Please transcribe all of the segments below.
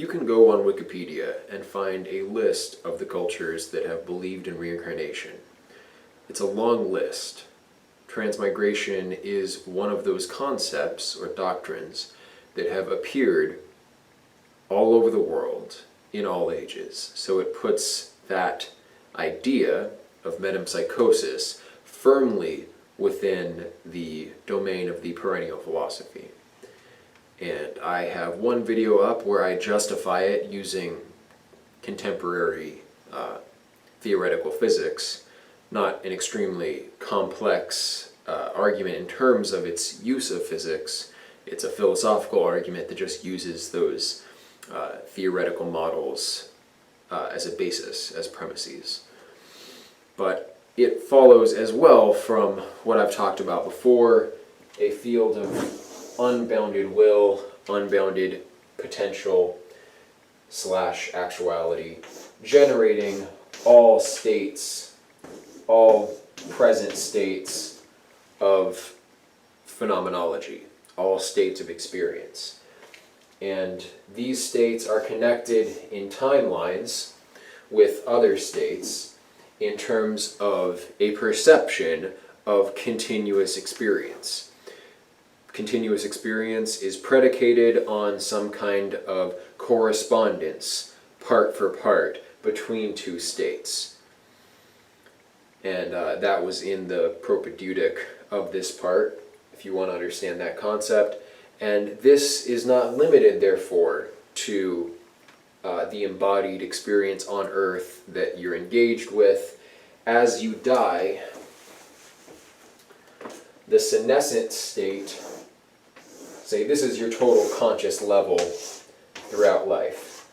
You can go on Wikipedia and find a list of the cultures that have believed in reincarnation. It's a long list. Transmigration is one of those concepts or doctrines that have appeared all over the world in all ages. So it puts that idea of metempsychosis firmly within the domain of the perennial philosophy. And I have one video up where I justify it using contemporary theoretical physics, not an extremely complex argument in terms of its use of physics. It's a philosophical argument that just uses those theoretical models as a basis, as premises. But it follows as well from what I've talked about before, a field of unbounded will, unbounded potential / actuality, generating all states, all present states of phenomenology, all states of experience. And these states are connected in timelines with other states in terms of a perception of continuous experience. Continuous experience is predicated on some kind of correspondence, part for part, between two states. And that was in the propedeutic of this part, if you want to understand that concept. And this is not limited, therefore, to the embodied experience on Earth that you're engaged with. As you die, the senescent state, say this is your total conscious level throughout life.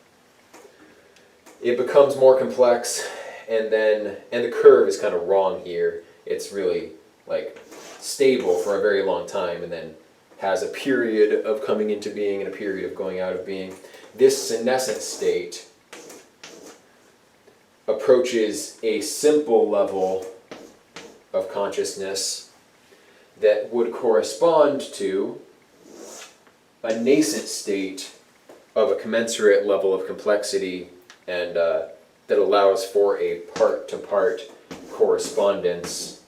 It becomes more complex, and the curve is kind of wrong here. It's really like stable for a very long time, and then has a period of coming into being and a period of going out of being. This senescent state approaches a simple level of consciousness that would correspond to a nascent state of a commensurate level of complexity, and that allows for a part-to-part correspondence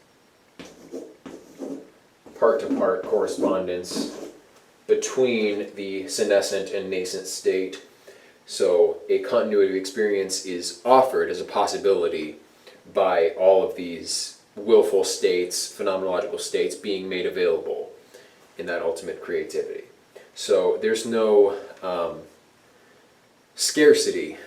between the senescent and nascent state. So a continuity of experience is offered as a possibility by all of these willful states, phenomenological states, being made available in that ultimate creativity. So there's no scarcity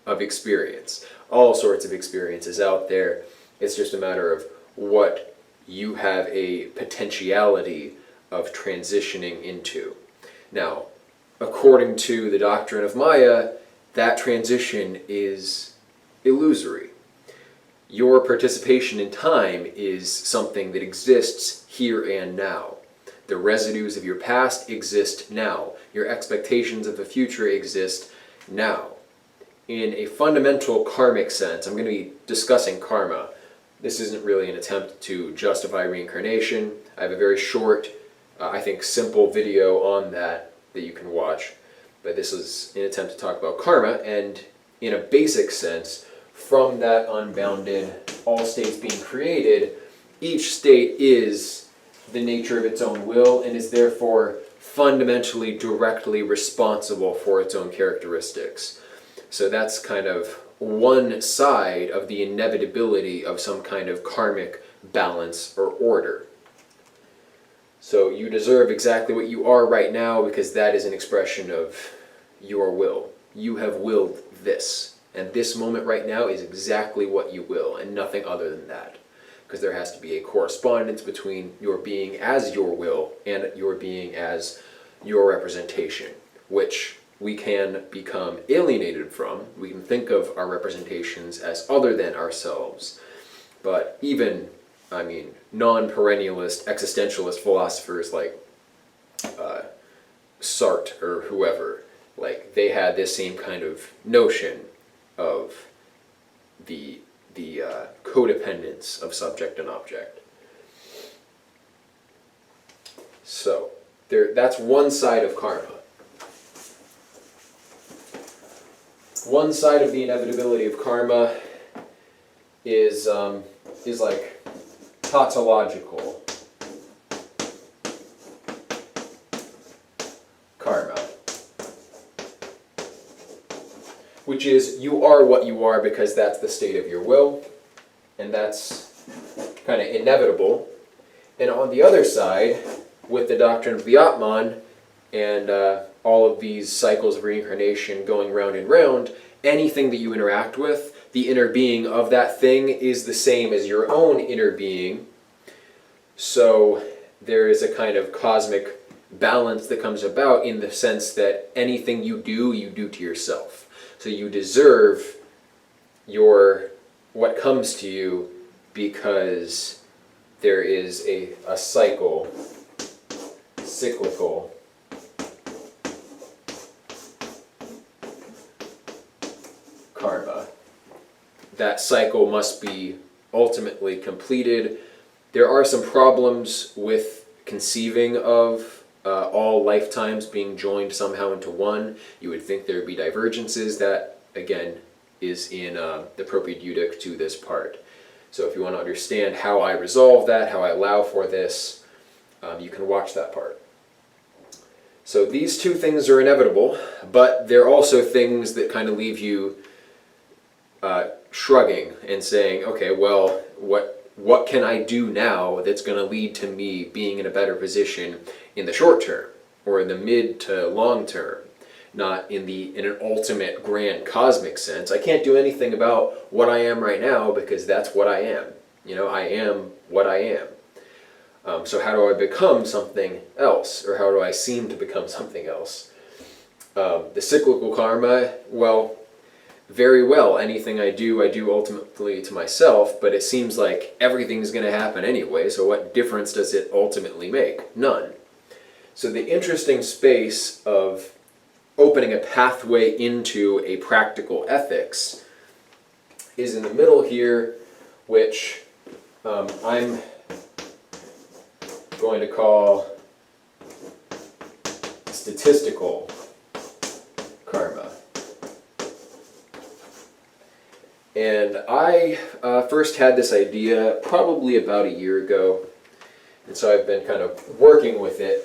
of experience. All sorts of experiences out there. It's just a matter of what you have a potentiality of transitioning into. Now, according to the doctrine of Maya, that transition is illusory. Your participation in time is something that exists here and now. The residues of your past exist now. Your expectations of the future exist now. In a fundamental karmic sense, I'm going to be discussing karma. This isn't really an attempt to justify reincarnation. I have a very short, I think simple video on that you can watch. But this is an attempt to talk about karma, and in a basic sense, from that unbounded, all states being created, each state is the nature of its own will and is therefore fundamentally directly responsible for its own characteristics. So that's kind of one side of the inevitability of some kind of karmic balance or order. So you deserve exactly what you are right now because that is an expression of your will. You have willed this. And this moment right now is exactly what you will, and nothing other than that. Because there has to be a correspondence between your being as your will and your being as your representation, which we can become alienated from. We can think of our representations as other than ourselves. But even, non-perennialist, existentialist philosophers like Sartre or whoever, like they had this same kind of notion of the codependence of subject and object. So that's one side of karma. one side of the inevitability of karma is like tautological karma, which is you are what you are because that's the state of your will, and that's kind of inevitable. And on the other side, with the doctrine of the Atman and all of these cycles of reincarnation going round and round, anything that you interact with, the inner being of that thing is the same as your own inner being. So there is a kind of cosmic balance that comes about in the sense that anything you do to yourself. So you deserve what comes to you because there is a cyclical karma. That cycle must be ultimately completed. There are some problems with conceiving of all lifetimes being joined somehow into one. You would think there would be divergences. That, again, is in the propedeutic to this part. So if you want to understand how I resolve that, how I allow for this, you can watch that part. So these two things are inevitable, but they're also things that kind of leave you shrugging and saying, okay, well, what can I do now that's going to lead to me being in a better position in the short term or in the mid to long term, not in an ultimate grand cosmic sense. I can't do anything about what I am right now because that's what I am. I am what I am. So how do I become something else, or how do I seem to become something else? The cyclical karma, well, very well, anything I do ultimately to myself, but it seems like everything's going to happen anyway, so what difference does it ultimately make? None. So the interesting space of opening a pathway into a practical ethics is in the middle here, which I'm going to call statistical karma. And I first had this idea probably about a year ago, and so I've been kind of working with it.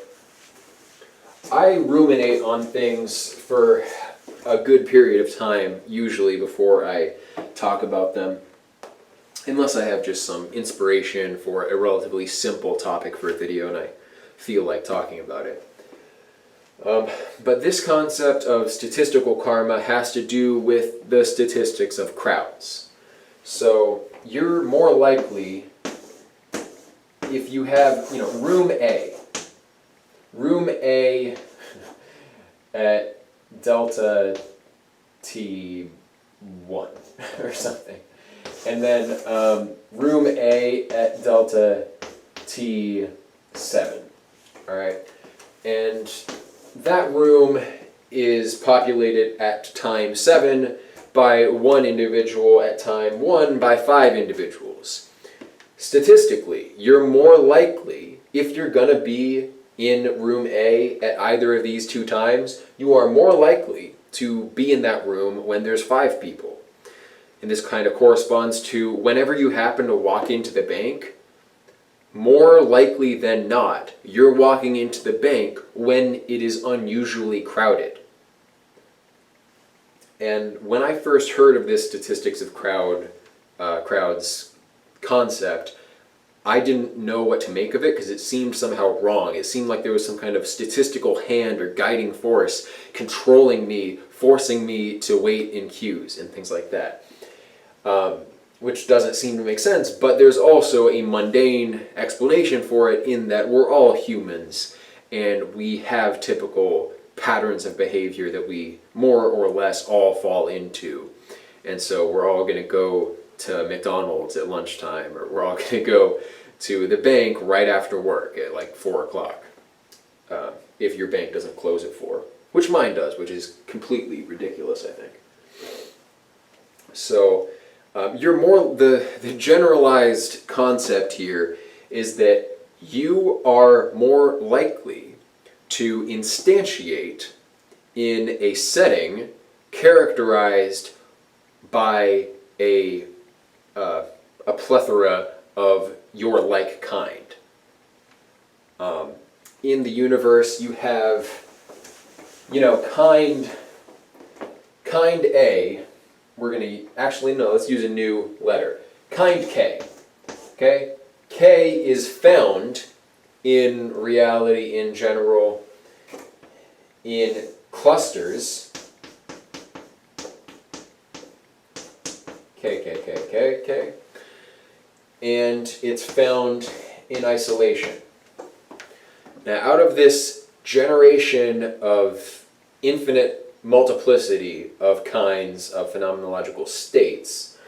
I ruminate on things for a good period of time, usually, before I talk about them, unless I have just some inspiration for a relatively simple topic for a video and I feel like talking about it. But this concept of statistical karma has to do with the statistics of crowds. So you're more likely, if you have, room A at delta T1 or something, and then room A at delta T7, all right? And that room is populated at time 7 by one individual, at time 1 by 5 individuals. Statistically, you're more likely, if you're going to be in room A at either of these two times, you are more likely to be in that room when there's 5 people. And this kind of corresponds to whenever you happen to walk into the bank, more likely than not, you're walking into the bank when it is unusually crowded. And when I first heard of this statistics of crowds concept, I didn't know what to make of it because it seemed somehow wrong. It seemed like there was some kind of statistical hand or guiding force controlling me, forcing me to wait in queues and things like that. Which doesn't seem to make sense, but there's also a mundane explanation for it in that we're all humans and we have typical patterns of behavior that we more or less all fall into. And so we're all going to go to McDonald's at lunchtime, or we're all going to go to the bank right after work at like 4 o'clock, if your bank doesn't close at 4, which mine does, which is completely ridiculous, I think. So you're more, the generalized concept here is that you are more likely to instantiate in a setting characterized by a plethora of your like kind. In the universe, you have, kind A. We're going to, actually, no, let's use a new letter. Kind K. Okay? K is found in reality in general in clusters. K. And it's found in isolation. Now, out of this generation of infinite multiplicity of kinds of phenomenological states,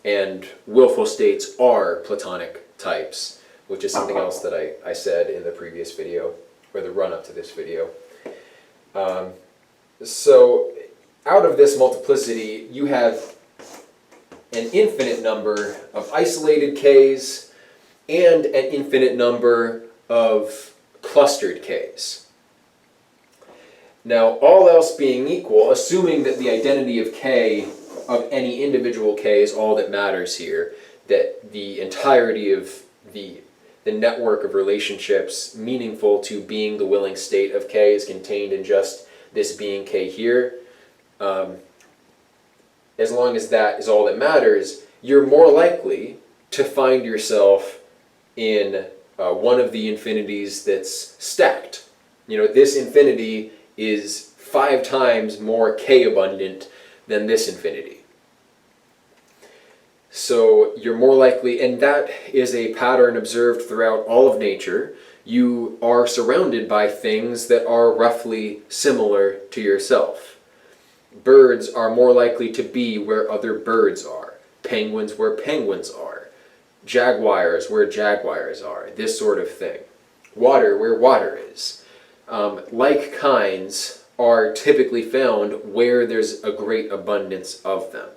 and willful states are Platonic types, which is something else that I said in the previous video, or the run-up to this video. So, out of this multiplicity, you have an infinite number of isolated Ks and an infinite number of clustered Ks. Now, all else being equal, assuming that the identity of K, of any individual K, is all that matters here, that the entirety of the network of relationships meaningful to being the willing state of K is contained in just this being K here, as long as that is all that matters, you're more likely to find yourself in one of the infinities that's stacked. This infinity is 5 times more K abundant than this infinity. So you're more likely, and that is a pattern observed throughout all of nature. You are surrounded by things that are roughly similar to yourself. Birds are more likely to be where other birds are. Penguins where penguins are. Jaguars where jaguars are. This sort of thing. Water where water is. Like kinds are typically found where there's a great abundance of them.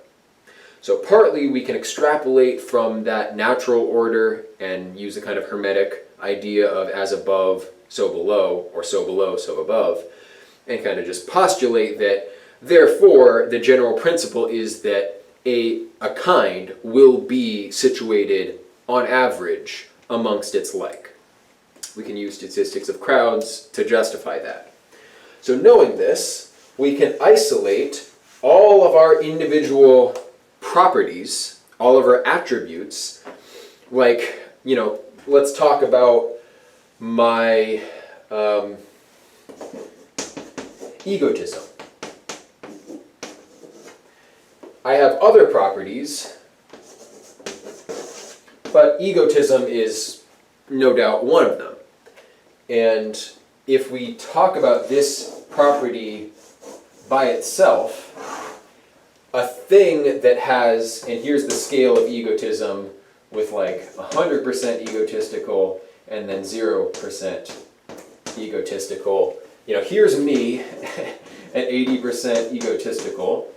So partly we can extrapolate from that natural order and use a kind of hermetic idea of as above, so below, or so below, so above, and kind of just postulate that therefore the general principle is that a kind will be situated on average amongst its like. We can use statistics of crowds to justify that. So knowing this, we can isolate all of our individual properties, all of our attributes, like, let's talk about my egotism. I have other properties, but egotism is no doubt one of them. And if we talk about this property by itself, a thing that has, and here's the scale of egotism with like 100% egotistical and then 0% egotistical. Here's me at 80% egotistical,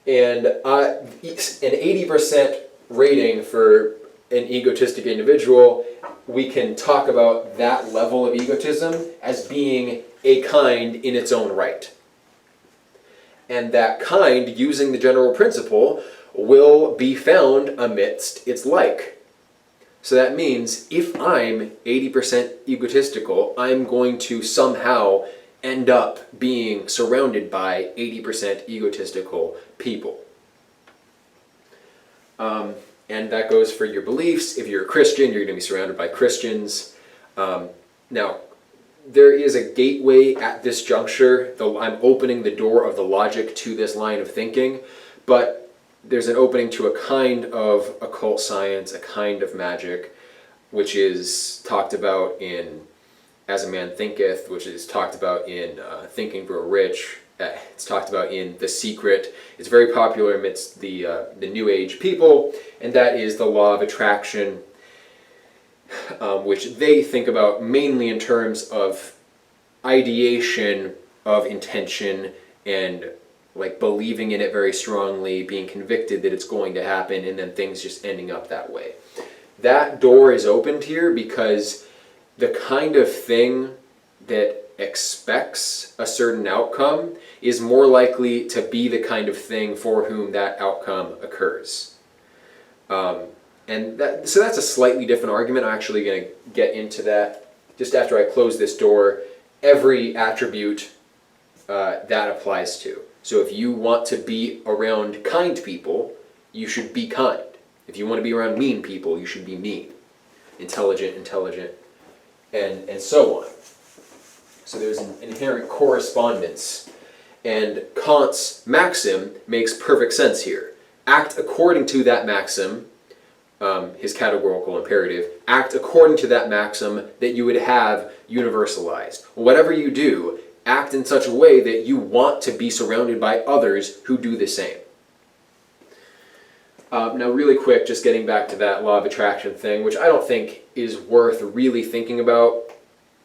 and an 80% rating for an egotistic individual, we can talk about that level of egotism as being a kind in its own right. And that kind, using the general principle, will be found amidst its like. So that means if I'm 80% egotistical, I'm going to somehow end up being surrounded by 80% egotistical people. And that goes for your beliefs. If you're a Christian, you're going to be surrounded by Christians. Now, there is a gateway at this juncture. I'm opening the door of the logic to this line of thinking, but there's an opening to a kind of occult science, a kind of magic, which is talked about in As a Man Thinketh, which is talked about in Think and Grow Rich. It's talked about in The Secret. It's very popular amidst the New Age people, and that is the law of attraction, which they think about mainly in terms of ideation of intention and like believing in it very strongly, being convicted that it's going to happen, and then things just ending up that way. That door is opened here because the kind of thing that expects a certain outcome is more likely to be the kind of thing for whom that outcome occurs. So that's a slightly different argument. I'm actually going to get into that just after I close this door. Every attribute that applies to. So if you want to be around kind people, you should be kind. If you want to be around mean people, you should be mean. Intelligent, and so on. So there's an inherent correspondence. And Kant's maxim makes perfect sense here. Act according to that maxim, his categorical imperative, act according to that maxim that you would have universalized. Whatever you do, act in such a way that you want to be surrounded by others who do the same. Now really quick, just getting back to that law of attraction thing, which I don't think is worth really thinking about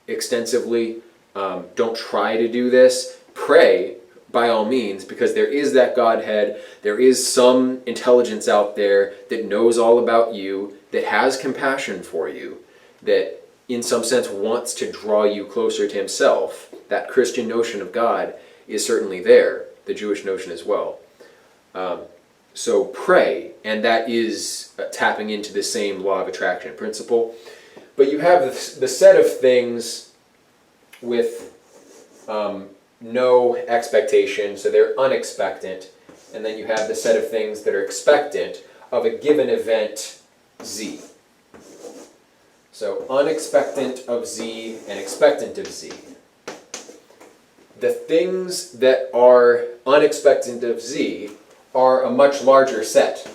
extensively. Don't try to do this. Pray, by all means, because there is that Godhead, there is some intelligence out there that knows all about you, that has compassion for you, that in some sense wants to draw you closer to himself. That Christian notion of God is certainly there, the Jewish notion as well. So pray, and that is tapping into the same law of attraction principle. But you have the set of things with no expectation, so they're unexpectant, and then you have the set of things that are expectant of a given event Z. So unexpectant of Z and expectant of Z. The things that are unexpectant of Z are a much larger set.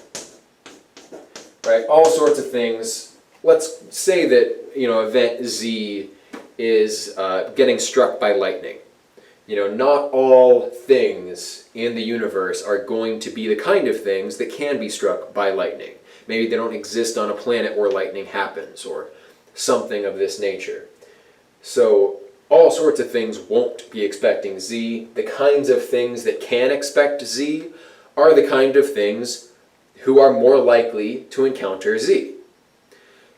Right? All sorts of things. Let's say that, event Z is getting struck by lightning. Not all things in the universe are going to be the kind of things that can be struck by lightning. Maybe they don't exist on a planet where lightning happens, or something of this nature. So all sorts of things won't be expecting Z. The kinds of things that can expect Z are the kind of things who are more likely to encounter Z.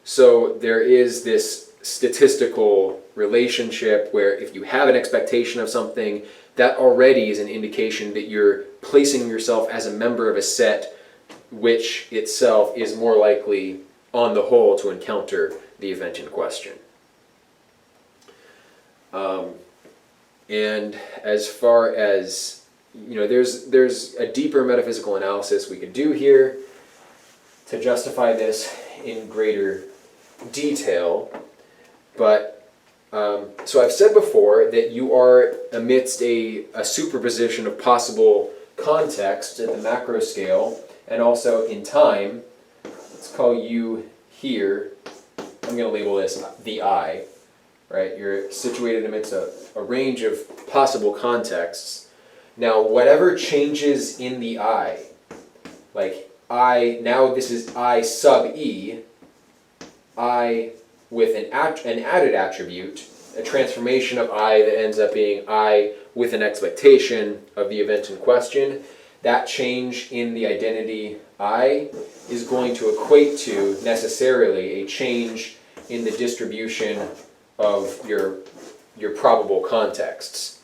So there is this statistical relationship where if you have an expectation of something, that already is an indication that you're placing yourself as a member of a set which itself is more likely, on the whole, to encounter the event in question. And as far as, there's a deeper metaphysical analysis we could do here to justify this in greater detail. But, so I've said before that you are amidst a superposition of possible context at the macro scale and also in time. Let's call you here, I'm going to label this the I, right? You're situated amidst a range of possible contexts. Now, whatever changes in the I, like I, now this is I sub E, I with an added attribute, a transformation of I that ends up being I with an expectation of the event in question, that change in the identity I is going to equate to necessarily a change in the distribution of your probable contexts.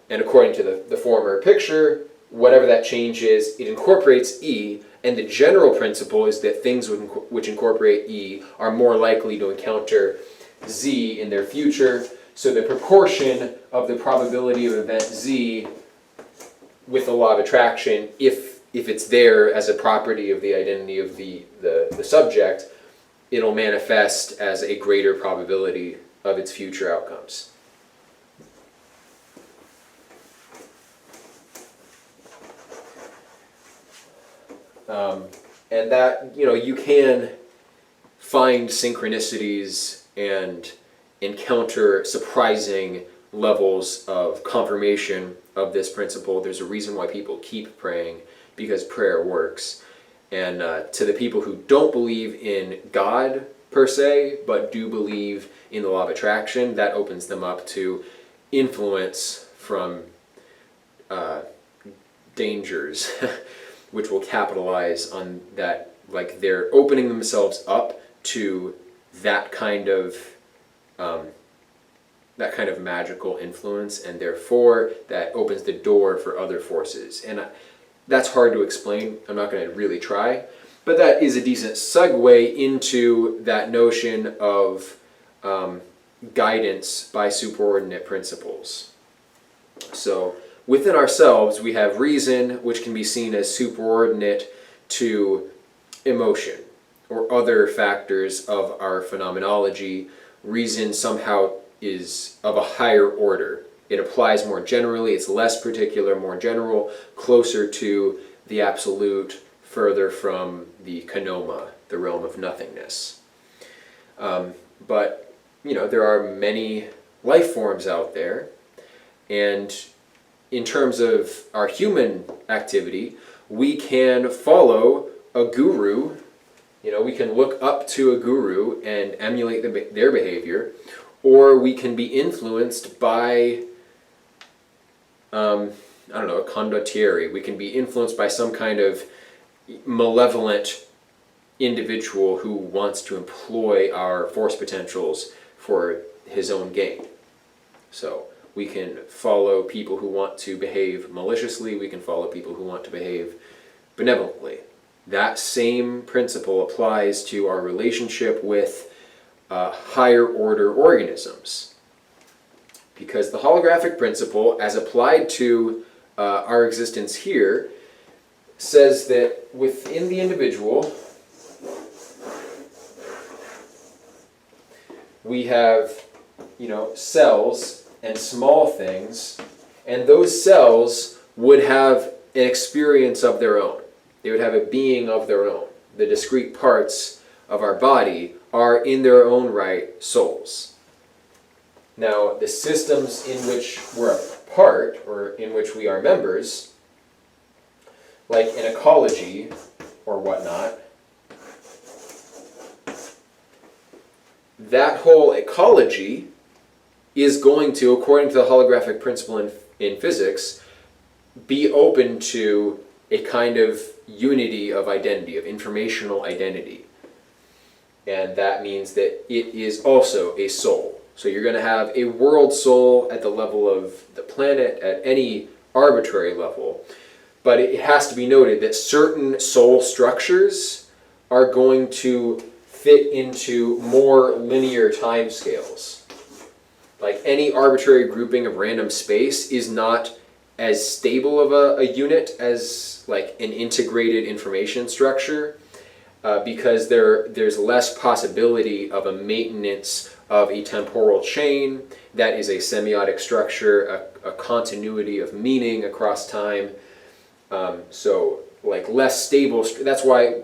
And according to the former picture, whatever that change is, it incorporates E, and the general principle is that things which incorporate E are more likely to encounter Z in their future. So the proportion of the probability of event Z with the law of attraction, if it's there as a property of the identity of the subject, it'll manifest as a greater probability of its future outcomes. And that, you can find synchronicities and encounter surprising levels of confirmation of this principle. There's a reason why people keep praying, because prayer works. And to the people who don't believe in God per se, but do believe in the law of attraction, that opens them up to influence from dangers, which will capitalize on that. Like, they're opening themselves up to that kind of that kind of magical influence, and therefore that opens the door for other forces. And that's hard to explain. I'm not going to really try, but that is a decent segue into that notion of guidance by superordinate principles. So within ourselves, we have reason, which can be seen as superordinate to emotion or other factors of our phenomenology. Reason somehow is of a higher order. It applies more generally, it's less particular, more general, closer to the absolute, further from the kanoma, the realm of nothingness. But, there are many life forms out there, and in terms of our human activity, we can follow a guru. We can look up to a guru and emulate their behavior, or we can be influenced by, a condottieri. We can be influenced by some kind of malevolent individual who wants to employ our force potentials for his own gain. So we can follow people who want to behave maliciously, we can follow people who want to behave benevolently. That same principle applies to our relationship with higher order organisms. Because the holographic principle, as applied to our existence here, says that within the individual, we have, cells and small things, and those cells would have an experience of their own. They would have a being of their own. The discrete parts of our body are in their own right souls. Now, the systems in which we're a part, or in which we are members, like an ecology or whatnot, that whole ecology is going to, according to the holographic principle in physics, be open to a kind of unity of identity, of informational identity. And that means that it is also a soul. So you're going to have a world soul at the level of the planet, at any arbitrary level. But it has to be noted that certain soul structures are going to fit into more linear timescales. Like any arbitrary grouping of random space is not as stable of a unit as like an integrated information structure, because there's less possibility of a maintenance of a temporal chain that is a semiotic structure, a continuity of meaning across time. So like less stable. That's why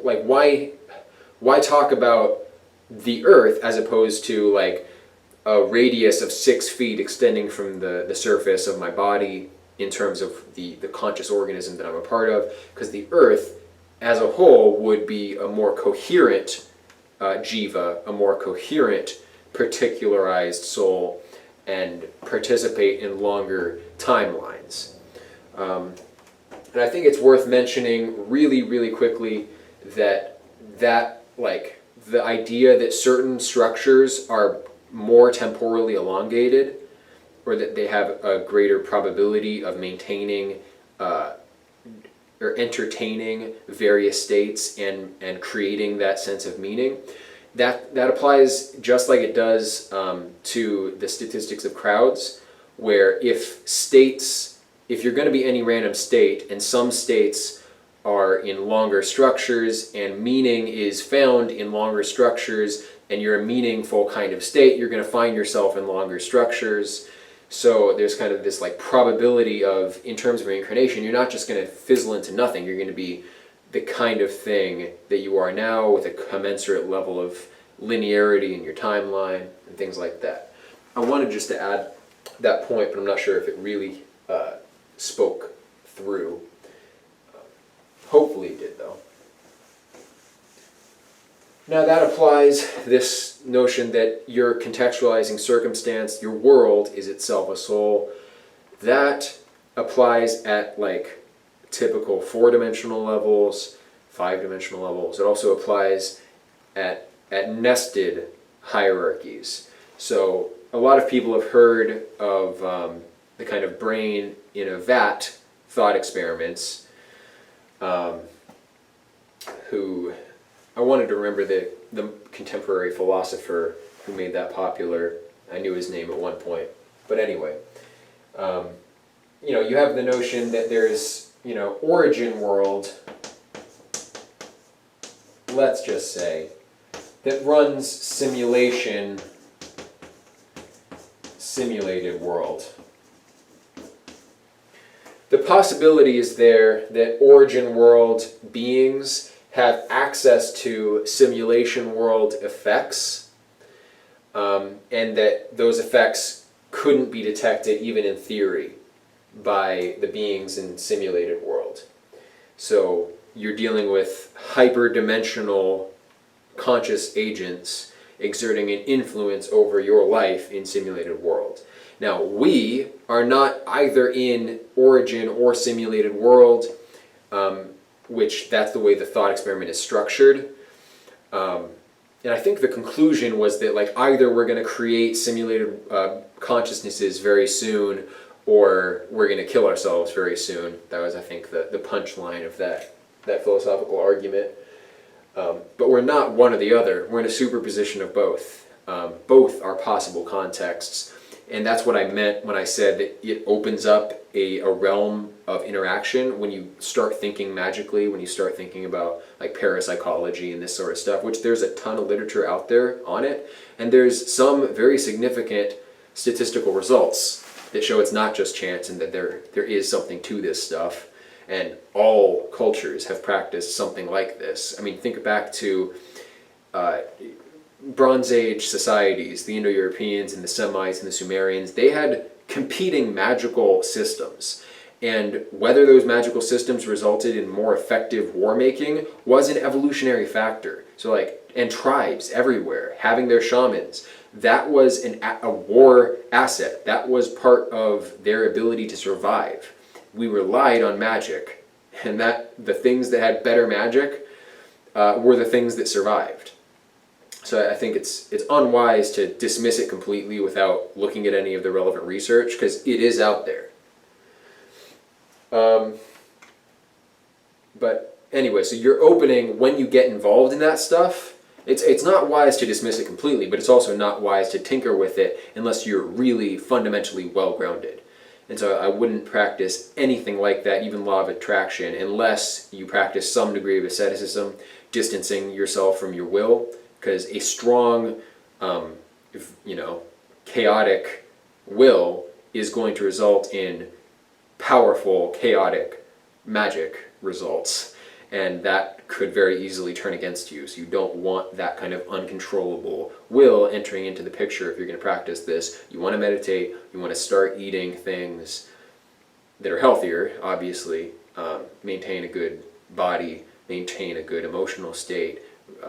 why talk about the Earth as opposed to like a radius of 6 feet extending from the surface of my body in terms of the conscious organism that I'm a part of? Because the Earth as a whole would be a more coherent jiva, a more coherent particularized soul, and participate in longer timelines. And I think it's worth mentioning really, really quickly that like the idea that certain structures are more temporally elongated, or that they have a greater probability of maintaining or entertaining various states and creating that sense of meaning, that applies just like it does to the statistics of crowds, where if you're going to be any random state, and some states are in longer structures, and meaning is found in longer structures, and you're a meaningful kind of state, you're going to find yourself in longer structures. So there's kind of this like probability of, in terms of reincarnation, you're not just going to fizzle into nothing, you're going to be the kind of thing that you are now with a commensurate level of linearity in your timeline and things like that. I wanted just to add that point, but I'm not sure if it really spoke through. Hopefully it did, though. Now that applies this notion that your contextualizing circumstance, your world, is itself a soul. That applies at like typical 4-dimensional levels, 5-dimensional levels. It also applies at nested hierarchies. So a lot of people have heard of the kind of brain in a vat thought experiments. Who I wanted to remember the contemporary philosopher who made that popular. I knew his name at one point, but anyway, you have the notion that there's origin world. Let's just say that runs simulated world. The possibility is there that origin world beings have access to simulation world effects, and that those effects couldn't be detected even in theory by the beings in simulated world. So you're dealing with hyperdimensional conscious agents exerting an influence over your life in simulated world. Now, we are not either in origin or simulated world, which that's the way the thought experiment is structured. And I think the conclusion was that either we're going to create simulated consciousnesses very soon, or we're going to kill ourselves very soon. That was, I think, the punchline of that philosophical argument. But we're not one or the other. We're in a superposition of both. Both are possible contexts. And that's what I meant when I said that it opens up a realm of interaction when you start thinking magically, when you start thinking about parapsychology and this sort of stuff, which there's a ton of literature out there on it. And there's some very significant statistical results that show it's not just chance and that there is something to this stuff. And all cultures have practiced something like this. I mean, think back to Bronze Age societies, the Indo-Europeans and the Semites and the Sumerians. They had competing magical systems. And whether those magical systems resulted in more effective war making was an evolutionary factor. So and tribes everywhere having their shamans, that was a war asset. That was part of their ability to survive. We relied on magic, and that the things that had better magic were the things that survived. So I think it's unwise to dismiss it completely without looking at any of the relevant research, because it is out there. But anyway, so you're opening, when you get involved in that stuff, it's not wise to dismiss it completely, but it's also not wise to tinker with it unless you're really fundamentally well-grounded. And so I wouldn't practice anything like that, even law of attraction, unless you practice some degree of asceticism, distancing yourself from your will, because a strong, chaotic will is going to result in powerful, chaotic magic results, and that could very easily turn against you. So you don't want that kind of uncontrollable will entering into the picture if you're going to practice this. You want to meditate, you want to start eating things that are healthier, obviously, maintain a good body, maintain a good emotional state,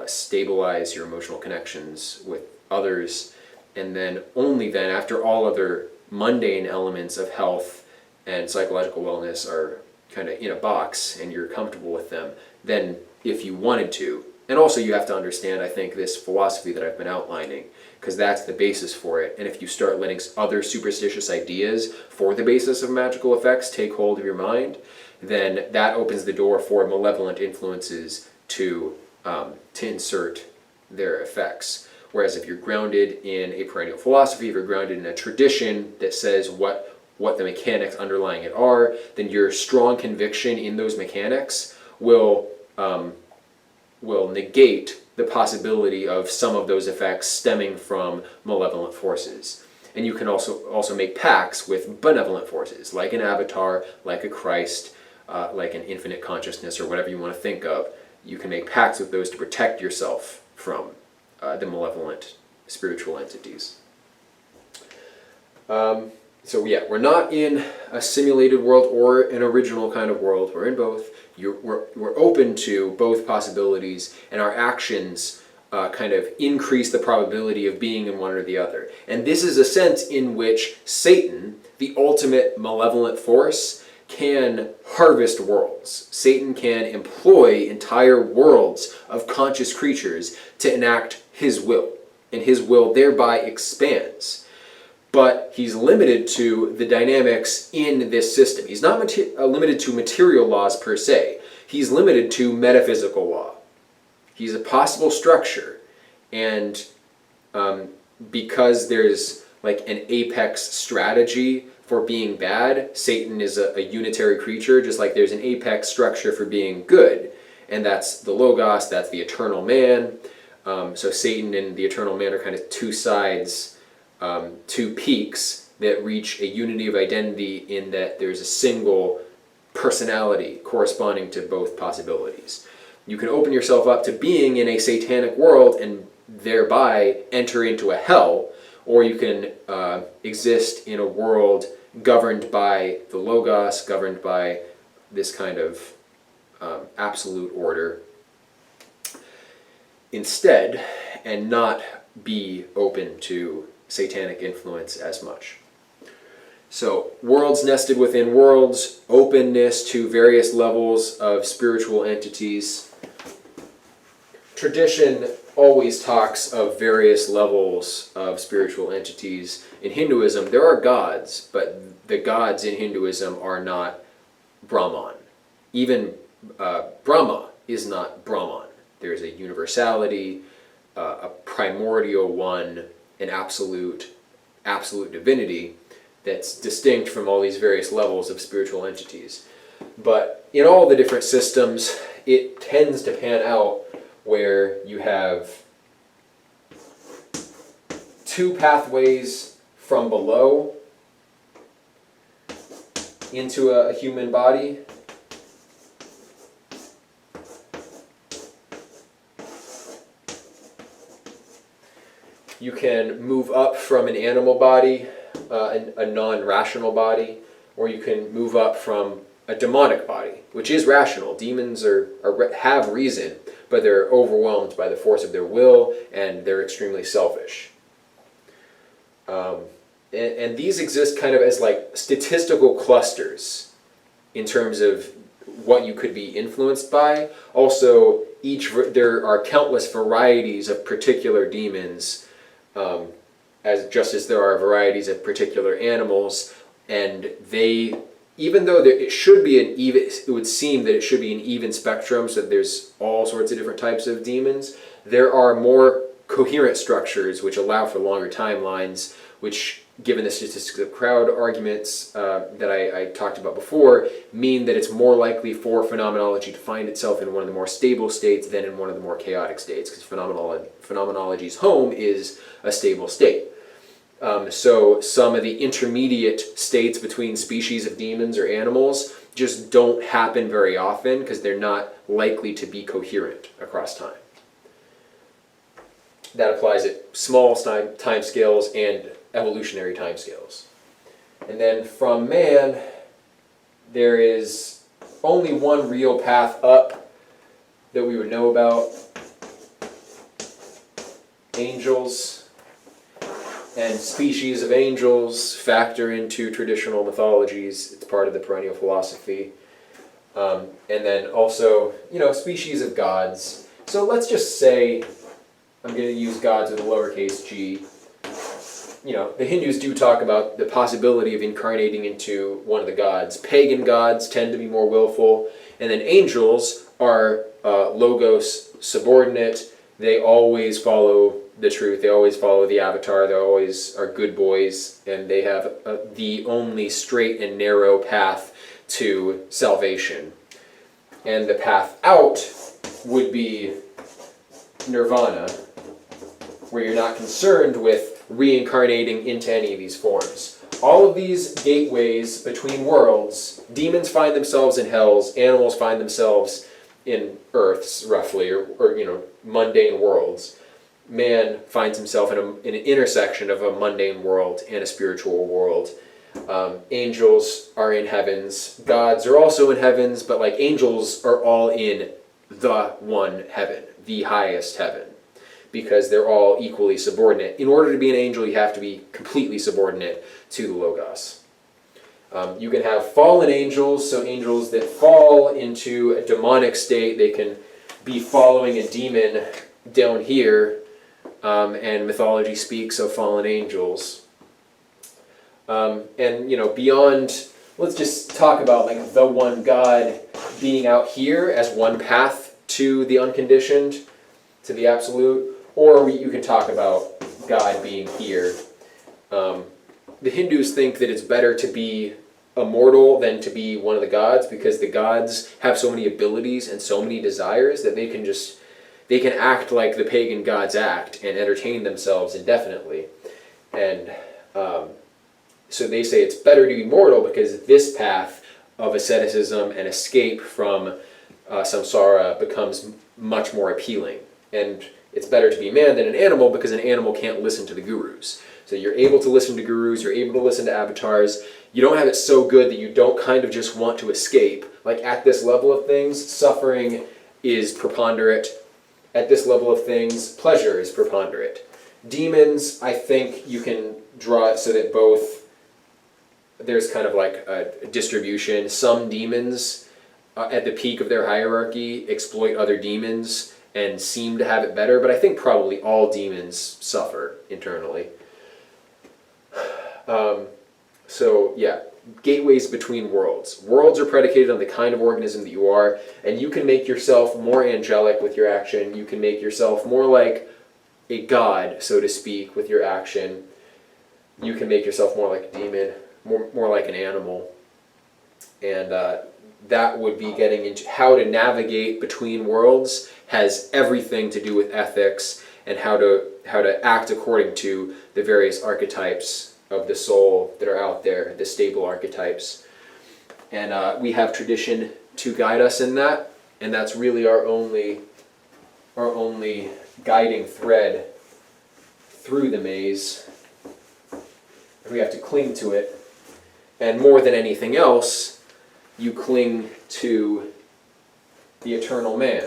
stabilize your emotional connections with others, and then only then, after all other mundane elements of health and psychological wellness are kind of in a box and you're comfortable with them, then if you wanted to, and also you have to understand, I think, this philosophy that I've been outlining, because that's the basis for it. And if you start letting other superstitious ideas for the basis of magical effects take hold of your mind, then that opens the door for malevolent influences to insert their effects. Whereas if you're grounded in a perennial philosophy, if you're grounded in a tradition that says what the mechanics underlying it are, then your strong conviction in those mechanics will negate the possibility of some of those effects stemming from malevolent forces. And you can also make pacts with benevolent forces, like an avatar, like a Christ, like an infinite consciousness, or whatever you want to think of. You can make pacts with those to protect yourself from the malevolent spiritual entities. So yeah, we're not in a simulated world or an original kind of world. We're in both. We're open to both possibilities, and our actions kind of increase the probability of being in one or the other. And this is a sense in which Satan, the ultimate malevolent force, can harvest worlds. Satan can employ entire worlds of conscious creatures to enact his will, and his will thereby expands. but he's limited to the dynamics in this system. He's not limited to material laws per se. He's limited to metaphysical law. He's a possible structure, and because there's like an apex strategy for being bad, Satan is a unitary creature, just like there's an apex structure for being good, and that's the Logos, that's the eternal man. So Satan and the eternal man are kind of two sides, two peaks that reach a unity of identity in that there's a single personality corresponding to both possibilities. You can open yourself up to being in a satanic world and thereby enter into a hell, or you can exist in a world governed by the Logos, governed by this kind of absolute order instead, and not be open to satanic influence as much. So, worlds nested within worlds, openness to various levels of spiritual entities. Tradition always talks of various levels of spiritual entities. In Hinduism, there are gods, but the gods in Hinduism are not Brahman. Even Brahma is not Brahman. There's a universality, a primordial one, an absolute divinity that's distinct from all these various levels of spiritual entities. But in all the different systems, it tends to pan out where you have two pathways from below into a human body. You can move up from an animal body, a non-rational body, or you can move up from a demonic body, which is rational. Demons have reason, but they're overwhelmed by the force of their will, and they're extremely selfish. And these exist kind of as like statistical clusters in terms of what you could be influenced by. Also, there are countless varieties of particular demons, just as there are varieties of particular animals, and even though it would seem that it should be an even spectrum, so that there's all sorts of different types of demons, there are more coherent structures which allow for longer timelines, which, given the statistical crowd arguments that I talked about before, mean that it's more likely for phenomenology to find itself in one of the more stable states than in one of the more chaotic states, because phenomenology's home is a stable state. So some of the intermediate states between species of demons or animals just don't happen very often because they're not likely to be coherent across time. That applies at small time scales and evolutionary time scales. And then from man, there is only one real path up that we would know about. Angels and species of angels factor into traditional mythologies. It's part of the perennial philosophy. And then also, species of gods. So let's just say, I'm going to use gods with a lowercase g. The Hindus do talk about the possibility of incarnating into one of the gods. Pagan gods tend to be more willful. And then angels are logos subordinate. They always follow the truth. They always follow the avatar. They always are good boys. And they have the only straight and narrow path to salvation. And the path out would be nirvana, where you're not concerned with reincarnating into any of these forms. All of these gateways between worlds, demons find themselves in hells, animals find themselves in earths, roughly, or mundane worlds. Man finds himself in an intersection of a mundane world and a spiritual world. Angels are in heavens. Gods are also in heavens, but like angels are all in the one heaven, the highest heaven, because they're all equally subordinate. In order to be an angel, you have to be completely subordinate to the Logos. You can have fallen angels, so angels that fall into a demonic state. They can be following a demon down here, and mythology speaks of fallen angels. And, beyond, let's just talk about like the one God being out here as one path to the unconditioned, to the absolute, or you can talk about God being here. The Hindus think that it's better to be immortal than to be one of the gods, because the gods have so many abilities and so many desires that they can act like the pagan gods act and entertain themselves indefinitely. And so they say it's better to be mortal because this path of asceticism and escape from samsara becomes much more appealing. And it's better to be man than an animal because an animal can't listen to the gurus. So you're able to listen to gurus, you're able to listen to avatars. You don't have it so good that you don't kind of just want to escape. Like at this level of things, suffering is preponderant. At this level of things, pleasure is preponderant. Demons, I think you can draw it so that both, there's kind of like a distribution. Some demons at the peak of their hierarchy exploit other demons and seem to have it better, but I think probably all demons suffer internally. So yeah, gateways between worlds. Worlds are predicated on the kind of organism that you are, and you can make yourself more angelic with your action. You can make yourself more like a god, so to speak, with your action. You can make yourself more like a demon, more like an animal. And that would be getting into how to navigate between worlds, has everything to do with ethics and how to act according to the various archetypes of the soul that are out there, the stable archetypes. And we have tradition to guide us in that, and that's really our only guiding thread through the maze. We have to cling to it. And more than anything else, you cling to the eternal man.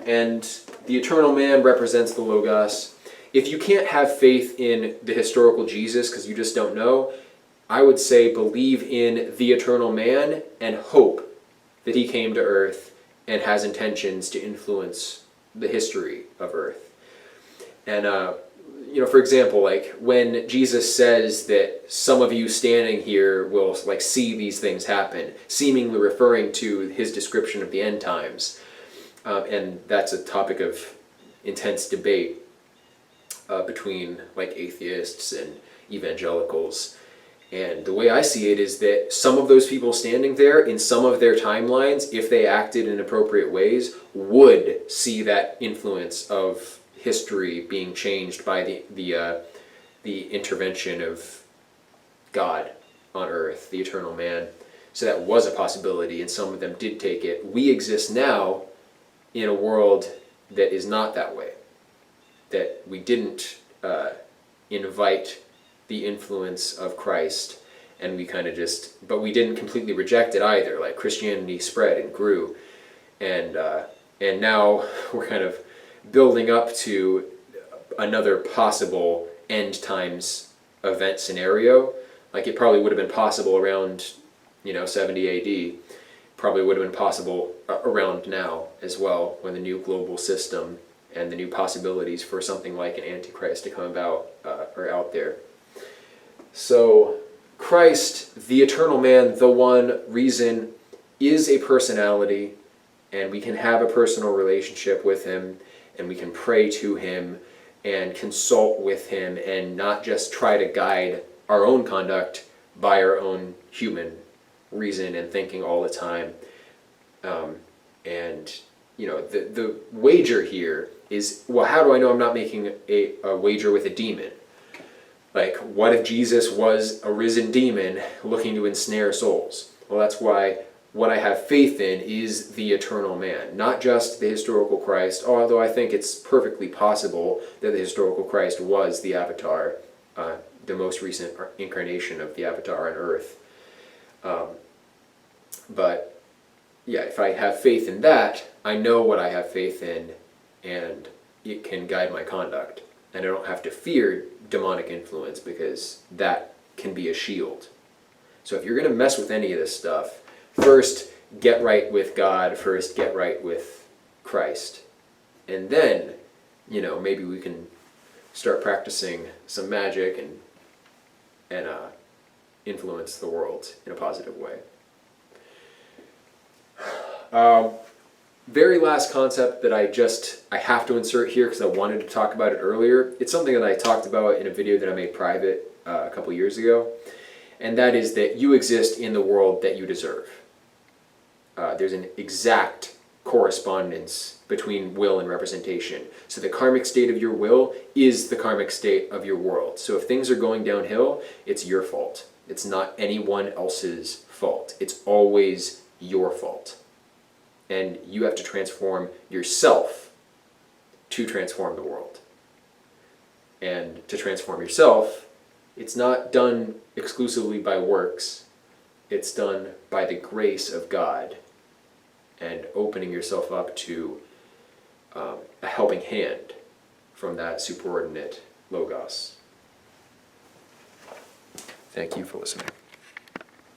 And the eternal man represents the Logos. If you can't have faith in the historical Jesus because you just don't know, I would say believe in the eternal man and hope that he came to Earth and has intentions to influence the history of Earth. And, for example, like when Jesus says that some of you standing here will like see these things happen, seemingly referring to his description of the end times. And that's a topic of intense debate between like atheists and evangelicals. And the way I see it is that some of those people standing there in some of their timelines, if they acted in appropriate ways, would see that influence of history being changed by the intervention of God on Earth, the eternal man. So that was a possibility, and some of them did take it. We exist now in a world that is not that way, that we didn't invite the influence of Christ, and we kind of but we didn't completely reject it either. Like Christianity spread and grew, and now we're kind of building up to another possible end times event scenario. Like it probably would have been possible around 70 AD. Probably would have been possible around now as well, when the new global system and the new possibilities for something like an Antichrist to come about are out there. So Christ, the eternal man, the one reason, is a personality, and we can have a personal relationship with him, and we can pray to him and consult with him, and not just try to guide our own conduct by our own human reason and thinking all the time. The wager here is, well, how do I know I'm not making a wager with a demon? Like, what if Jesus was a risen demon looking to ensnare souls? Well, that's why what I have faith in is the eternal man, not just the historical Christ, although I think it's perfectly possible that the historical Christ was the avatar, the most recent incarnation of the avatar on Earth. But yeah, if I have faith in that, I know what I have faith in, and it can guide my conduct. And I don't have to fear demonic influence, because that can be a shield. So if you're going to mess with any of this stuff, first get right with God, first get right with Christ. And then, maybe we can start practicing some magic and influence the world in a positive way. Very last concept that I have to insert here because I wanted to talk about it earlier. It's something that I talked about in a video that I made private a couple years ago, and that is that you exist in the world that you deserve. There's an exact correspondence between will and representation. So the karmic state of your will is the karmic state of your world. So if things are going downhill, it's your fault. It's not anyone else's fault. It's always your fault. And you have to transform yourself to transform the world. And to transform yourself, it's not done exclusively by works. It's done by the grace of God and opening yourself up to a helping hand from that superordinate logos. Thank you for listening.